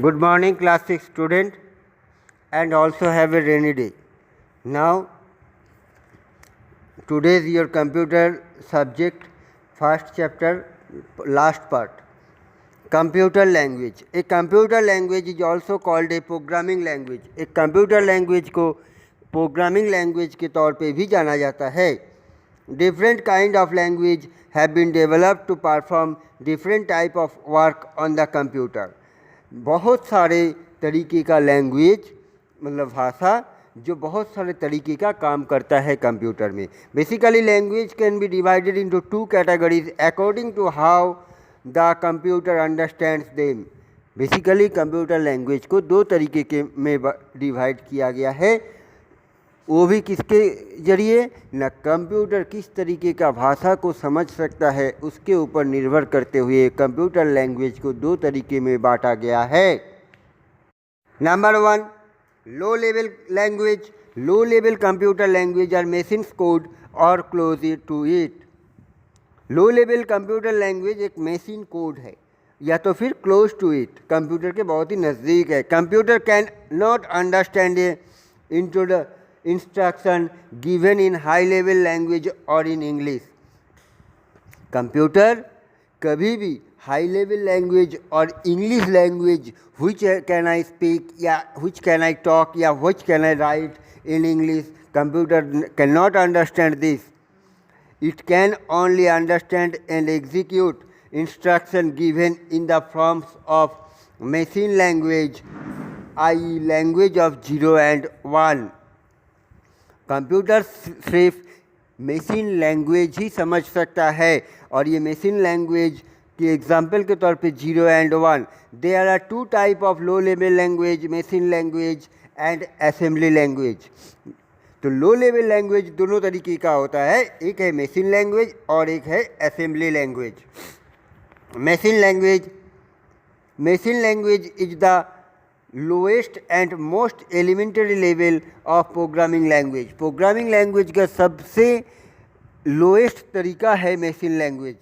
Good morning, class 6 student, and also have a rainy day. Now, today is your computer subject, first chapter, last part. Computer language. A computer language is also called a programming language. एक computer language को programming language के तौर पे भी जाना जाता है. Different kind of language have been developed to perform different type of work on the computer. बहुत सारे तरीके का लैंग्वेज मतलब भाषा जो बहुत सारे तरीके का काम करता है कंप्यूटर में. Basically language can be divided into two categories according to how the computer understands them. Basically computer language को दो तरीके के में डिवाइड किया गया है, वो भी किसके जरिए न कंप्यूटर किस तरीके का भाषा को समझ सकता है उसके ऊपर निर्भर करते हुए कंप्यूटर लैंग्वेज को दो तरीके में बांटा गया है. Number 1, low level language. Low level computer language are machines code और close to it. Low level computer language एक मशीन कोड है या तो फिर क्लोज टू इट, कंप्यूटर के बहुत ही नज़दीक है. Computer can not understand into the instruction given in high level language or in English. Computer कभी भी हाई लेवल लैंग्वेज और English language which can I speak या which can I talk या which can I write in English, computer cannot understand this. It can only understand and execute instruction given in the forms of machine language, i.e. language of 0 and 1. Computer सिर्फ machine language ही समझ सकता है और ये machine language के example के तौर पे 0 and 1. There are two type of low level language, machine language and assembly language. तो लो लेवल लैंग्वेज दोनों तरीके का होता है, एक है मशीन लैंग्वेज और एक है assembly language. Machine language is the lowest and most elementary level of programming language. Programming language का सबसे लोएस्ट तरीका है मशीन लैंग्वेज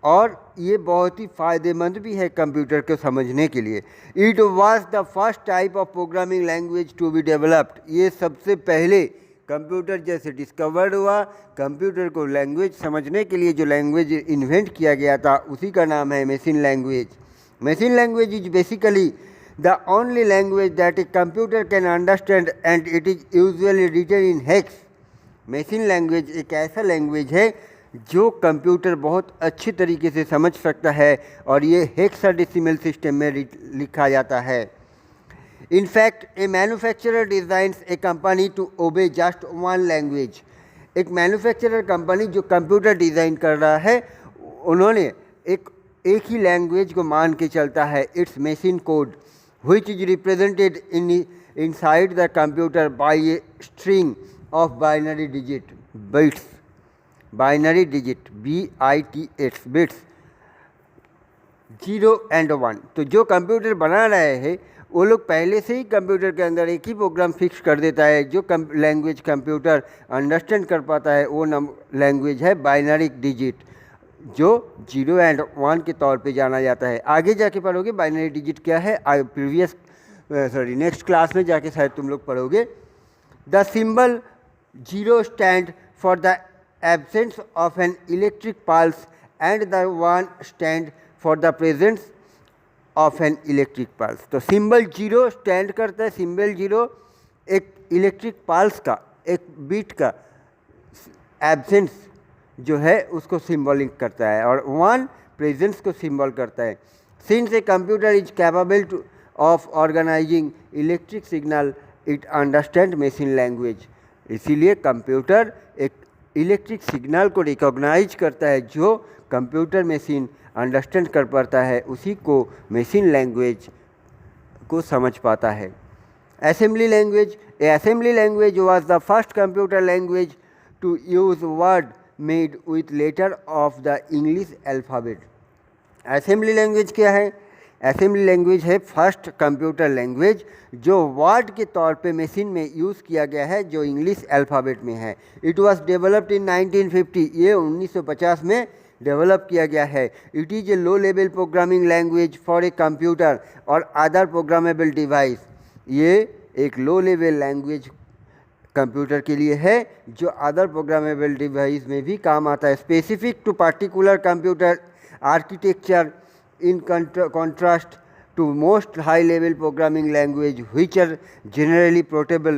और ये बहुत ही फ़ायदेमंद भी है कंप्यूटर को समझने के लिए. It was the first type of programming language to be developed. ये सबसे पहले कंप्यूटर जैसे डिस्कवर्ड हुआ, कंप्यूटर को लैंग्वेज समझने के लिए जो लैंग्वेज इन्वेंट किया गया था उसी का नाम है machine language. Machine language is basically the only language that a computer can understand and it is usually written in hex. Machine language एक ऐसा लैंग्वेज है जो कंप्यूटर बहुत अच्छी तरीके से समझ सकता है और ये हेक्साडेसिमल सिस्टम में लिखा जाता है. In fact, a manufacturer designs a company to obey just one language. एक मैन्युफैक्चरर कंपनी जो कंप्यूटर डिज़ाइन कर रहा है उन्होंने एक ही लैंग्वेज को मान के चलता है. It's machine code which is represented inside the computer by a string of binary digit bits. Binary digit BITS bits 0 and 1. तो जो कंप्यूटर बना रहे हैं वो लोग पहले से ही कंप्यूटर के अंदर एक ही प्रोग्राम फिक्स कर देता है. जो लैंग्वेज कंप्यूटर अंडरस्टैंड कर पाता है वो लैंग्वेज है बाइनरी डिजिट जो 0 and 1 के तौर पे जाना जाता है. आगे जाके पढ़ोगे बाइनरी डिजिट क्या है, नेक्स्ट क्लास में जाके शायद तुम लोग पढ़ोगे. The symbol 0 stand for the absence of an electric pulse and the 1 stand for the presence of an electric pulse. तो सिंबल 0 स्टैंड करता है. सिंबल 0 एक इलेक्ट्रिक पल्स का, एक बीट का एब्सेंस जो है उसको सिम्बॉलिक करता है और 1 प्रेजेंस को सिंबल करता है. Since a computer is capable to of organizing electric signal it understand machine language. इसीलिए कंप्यूटर एक इलेक्ट्रिक सिग्नल को रिकॉग्नाइज करता है जो कंप्यूटर मशीन अंडरस्टैंड कर पाता है, उसी को मशीन लैंग्वेज को समझ पाता है. Assembly language. A assembly language was the first computer language to use word made with letter of the English alphabet. Assembly language क्या है? असेंबली लैंग्वेज है फर्स्ट कंप्यूटर लैंग्वेज जो वर्ड के तौर पे मशीन में यूज़ किया गया है जो इंग्लिश अल्फ़ाबेट में है. It was developed in 1950. ये 1950 में डेवलप किया गया है। It is a low level programming language for a computer और अदर प्रोग्रामेबल डिवाइस। ये एक लो लेवल लैंग्वेज कंप्यूटर के लिए है जो अदर प्रोग्रामेबल डिवाइस में भी काम आता है। Specific to particular computer architecture in contrast to most high level programming language which are generally portable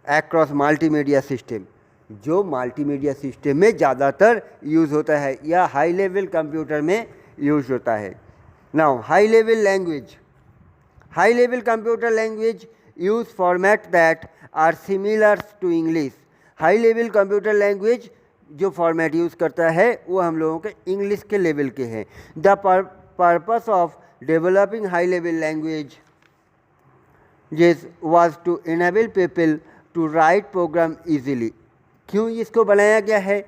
across multimedia system, जो मल्टीमीडिया सिस्टम में ज़्यादातर यूज़ होता है या हाई लेवल कंप्यूटर में यूज़ होता है। Now high level language, high level computer language use format that are similar to English. High level computer language जो फॉर्मेट यूज़ करता है वो हम लोगों के इंग्लिश के लेवल के हैं। The purpose of developing high level language was to enable people to write program easily। क्यों इसको बनाया गया है?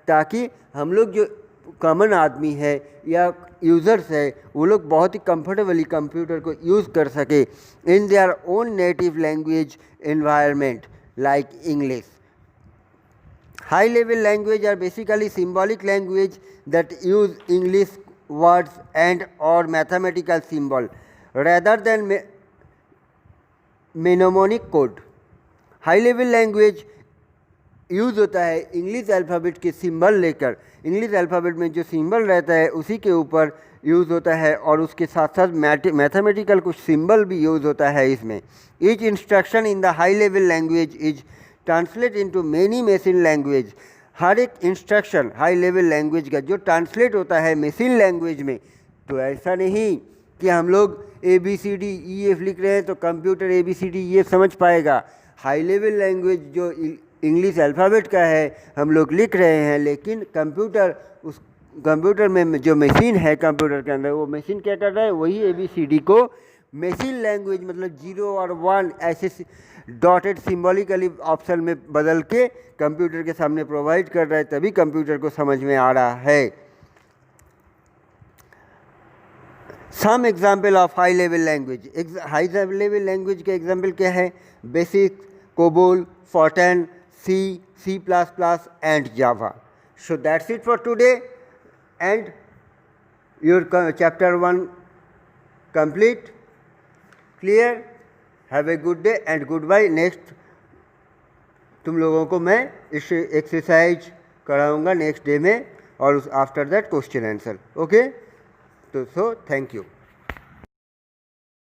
ताकि हम लोग जो कॉमन आदमी है या यूज़र्स है वो लोग बहुत ही कंफर्टेबली कंप्यूटर को यूज़ कर सके in their own native language environment like English. High level language are basically symbolic language that use English words and or mathematical symbol rather than mnemonic code। High level language use होता है English alphabet के symbol लेकर। English alphabet में जो symbol रहता है उसी के ऊपर यूज़ होता है और उसके साथ साथ मैथमेटिकल कुछ सिंबल भी यूज़ होता है इसमें। Each instruction in the high level language is translate into many machine language. हर एक इंस्ट्रक्शन हाई लेवल लैंग्वेज का जो ट्रांसलेट होता है मशीन लैंग्वेज में, तो ऐसा नहीं कि हम लोग ABCDEF लिख रहे हैं तो कंप्यूटर ABCDEF समझ पाएगा। हाई लेवल लैंग्वेज जो इंग्लिश अल्फ़ाबेट का है हम लोग लिख रहे हैं, लेकिन उस कंप्यूटर में जो मशीन है कंप्यूटर के अंदर वो मशीन क्या कर रहा है, वही ABCD को मशीन लैंग्वेज मतलब 0 और 1 ऐसे डॉटेड सिम्बॉलिकली ऑप्शन में बदल के कंप्यूटर के सामने प्रोवाइड कर रहा है, तभी कंप्यूटर को समझ में आ रहा है। Some example of high level language. High level language के एग्जाम्पल क्या है? BASIC, COBOL, Fortran, C++ and Java. So that's it for today and your chapter 1 complete. Clear? Have a good day and good bye. Next तुम लोगों को मैं इस exercise कराऊंगा next day में और after that question answer. Okay, तो so thank you.